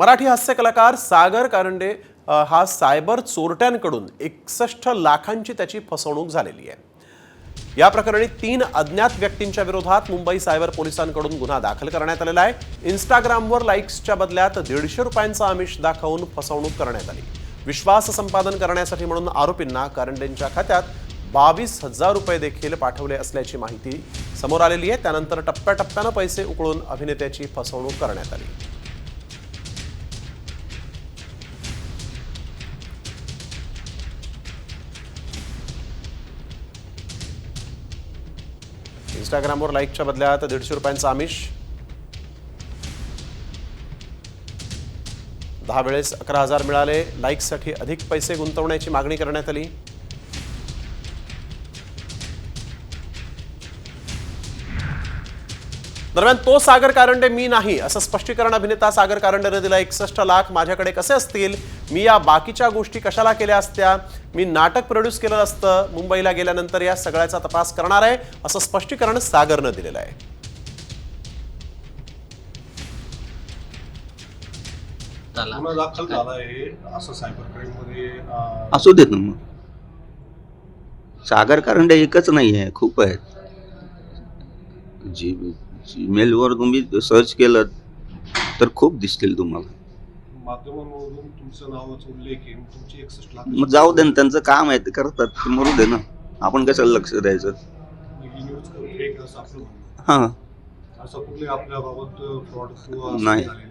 मराठी हास्य कलाकार सागर कारंडे हा सायबर चोरट्यांकडून 61 लाखांची त्याची फसवणूक झालेली आहे। या प्रकरणी 3 अज्ञात व्यक्तींच्या विरोधात मुंबई सायबर पोलिसांकडून गुन्हा दाखल करण्यात आलेला आहे। इंस्टाग्रामवर लाईक्सच्या बदल्यात 150 रुपयांचा आमिष दाखवून फसवणूक करण्यात आली। विश्वास संपादन करण्यासाठी म्हणून आरोपींना कारंडेंच्या खात्यात 22,000 रुपये देखील पाठवले असल्याची माहिती समोर आलेली आहे। त्यानंतर टप्प्याटप्प्याने पैसे उकळून अभिनेत्याची फसवणूक करण्यात आली। इंस्टाग्रामवर लाईकच्या बदल्यात 150 रुपयांचा आमिष, 10 वेळेस 11,000 मिळाले। लाईकसाठी अधिक पैसे गुंतवण्याची मागणी करण्यात आली। दरम्यान तो सागर कारंडे मी नाही असं स्पष्टीकरण अभिनेता सागर कारंडेने दिलं। 61 लाख माझ्याकडे कसे असतील, मी या बाकीच्या गोष्टी कशाला केल्या असत्या, मी नाटक प्रोड्यूस केलं असतं, मुंबईला गेल्यानंतर या सगळ्याचा तपास करणार आहे असं स्पष्टीकरण सागरनं दिलेलं आहे। गुन्हा दाखल झाला आहे असं सायबर क्राईम मध्ये असू देत ना। मग सागर कारंडे एकच नाही आहे, खूप आहेत। जीमेलवर तुम्ही सर्च केलं तर खूप दिसतील तुम्हाला। माध्यमांमधून तुमचं नावाचा उल्लेख आहे, तुमची 61 लाख। मग जाऊ दे ना, त्यांचं काम आहे, ते करतात, ते मरू दे ना, आपण कशाला लक्ष द्यायचं। न्यूज फेक असं आपलं म्हणणं। हां, असं कुठले आपल्या बाबत फ्रॉड किंवा नाही। झालेलं